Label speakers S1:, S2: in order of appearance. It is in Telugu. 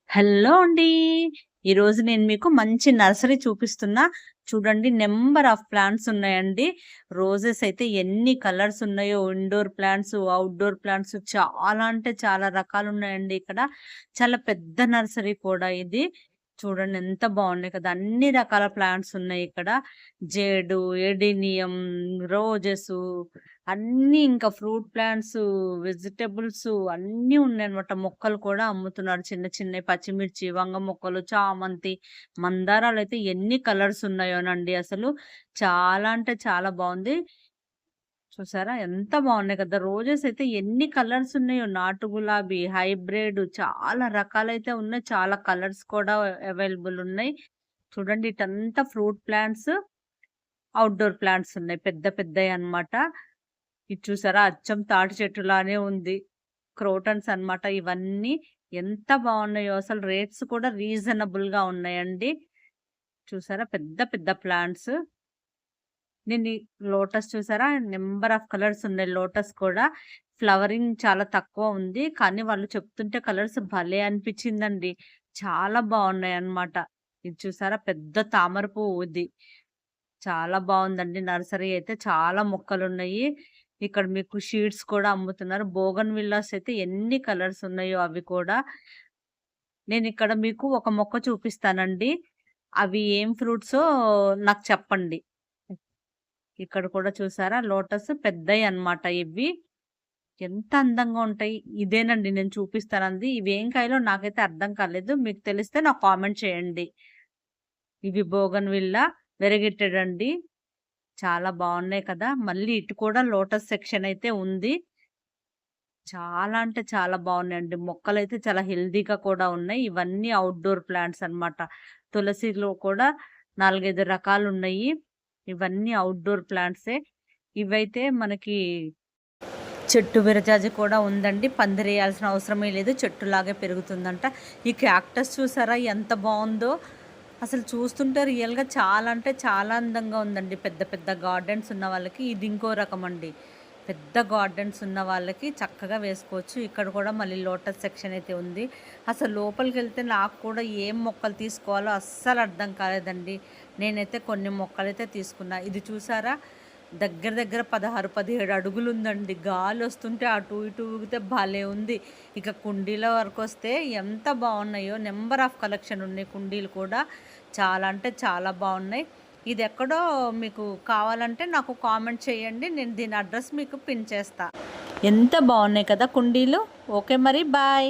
S1: హలో అండి. ఈరోజు నేను మీకు మంచి నర్సరీ చూపిస్తున్నా. చూడండి నంబర్ ఆఫ్ ప్లాంట్స్ ఉన్నాయండి. రోజెస్ అయితే ఎన్ని కలర్స్ ఉన్నాయో ఇండోర్ ప్లాంట్స్, ఔట్‌డోర్ ప్లాంట్స్ చాలా అంటే చాలా రకాలున్నాయండి ఇక్కడ. చాలా పెద్ద నర్సరీ కూడా ఇది. చూడండి ఎంత బావున్నాయి కదా! అన్ని రకాల ప్లాంట్స్ ఉన్నాయి ఇక్కడ. జేడు, ఎడినియం, రోజెసు అన్నీ ఇంకా ఫ్రూట్ ప్లాంట్స్, వెజిటబుల్స్ అన్నీ ఉన్నాయన్నమాట. మొక్కలు కూడా అమ్ముతున్నారు. చిన్న చిన్నయి పచ్చిమిర్చి, వంగ మొక్కలు, చామంతి, మందారాలైతే ఎన్ని కలర్స్ ఉన్నాయోనండి అసలు. చాలా అంటే చాలా బావుంది. చూసారా? ఎంత బావున్నాయి కదా! రోజెస్ అయితే ఎన్ని కలర్స్ ఉన్నాయో. నాటు గులాబీ, హైబ్రిడ్ చాలా రకాలైతే ఉన్నాయి. చాలా కలర్స్ కూడా అవైలబుల్ ఉన్నాయి. చూడండి ఇటంతా ఫ్రూట్ ప్లాంట్స్, ఔట్‌డోర్ ప్లాంట్స్ ఉన్నాయి. పెద్ద పెద్దయన్నమాట. ఇది చూసారా? అచ్చం తాటి చెట్టులానే ఉంది. క్రోటన్స్ అన్నమాట ఇవన్నీ. ఎంత బావున్నాయో అసలు రేట్స్ కూడా రీజనబుల్‌గా ఉన్నాయండి. చూసారా? పెద్ద పెద్ద ప్లాంట్స్. నేను ఈ లోటస్ చూసారా? నంబర్ ఆఫ్ కలర్స్ ఉన్నాయి లోటస్ కూడా. ఫ్లవరింగ్ చాలా తక్కువ ఉంది. కానీ వాళ్ళు చెప్తుంటే కలర్స్ భలే అనిపించిందండి. చాలా బావున్నాయన్నమాట. ఇది చూసారా? పెద్ద తామర పువ్వు ఇది. చాలా బావుందండి. నర్సరీ అయితే చాలా మొక్కలున్నాయి. ఇక్కడ మీకు షీడ్స్ కూడా అమ్ముతున్నారు. బోగన్ విల్లాస్ అయితే ఎన్ని కలర్స్ ఉన్నాయో అవి కూడా. నేనిక్కడ మీకు ఒక మొక్క చూపిస్తానండి. అవి ఏం ఫ్రూట్సో నాకు చెప్పండి. ఇక్కడ కూడా చూసారా లోటస్ పెద్దయన్నమాట ఇవి. ఎంత అందంగా ఉంటాయి. ఇదేనండి నేను చూపిస్తానంది. ఇవేం కాయలో నాకైతే అర్థం కాలేదు. మీకు తెలిస్తే నాకు కామెంట్ చేయండి. ఇవి బోగన్‌విల్లా వెరగెట్టెడ్ అండి. చాలా బావున్నాయి కదా! మళ్ళీ ఇటు కూడా లోటస్ సెక్షన్ అయితే ఉంది. చాలా అంటే చాలా బావున్నాయండి. మొక్కలైతే చాలా హెల్తీగా కూడా ఉన్నాయి. ఇవన్నీ ఔట్‌డోర్ ప్లాంట్స్ అన్నమాట. తులసిలో కూడా 4, 5 రకాలున్నాయి. ఇవన్నీ ఔట్‌డోర్ ప్లాంట్సే. ఇవైతే మనకి చెట్టు విరజాజి కూడా ఉందండి. పందిరేయాల్సిన అవసరమే లేదు. చెట్టులాగే పెరుగుతుందంట. ఈ క్యాక్టస్ చూసారా ఎంత బావుందో! అసలు చూస్తుంటే రియల్‌గా చాలా అంటే చాలా అందంగా ఉందండి. పెద్ద పెద్ద గార్డెన్స్ ఉన్న వాళ్ళకి ఇది ఇంకో రకమండి. పెద్ద గార్డెన్స్ ఉన్న వాళ్ళకి చక్కగా వేసుకోవచ్చు. ఇక్కడ కూడా మళ్ళీ లోటస్ సెక్షన్ అయితే ఉంది. అసలు లోపలికెళ్తే నాకు కూడా ఏం మొక్కలు తీసుకోవాలో అస్సలు అర్థం కాలేదండి. నేనైతే కొన్ని మొక్కలైతే తీసుకున్నా. ఇది చూసారా? దగ్గర దగ్గర 16, 17 అడుగులుందండి. గాలొస్తుంటే అటు ఇటు ఊగితే భలే ఉంది. ఇక కుండీల వరకొస్తే ఎంత బావున్నాయో. నంబర్ ఆఫ్ కలెక్షన్ ఉన్నాయి కుండీలు కూడా. చాలా అంటే చాలా బావున్నాయి. ఇదెక్కడో మీకు కావాలంటే నాకు కామెంట్ చేయండి. నేను దీని అడ్రస్ మీకు పిన్ చేస్తా. ఎంత బావున్నాయి కదా కుండీలు. ఓకే మరి బాయ్.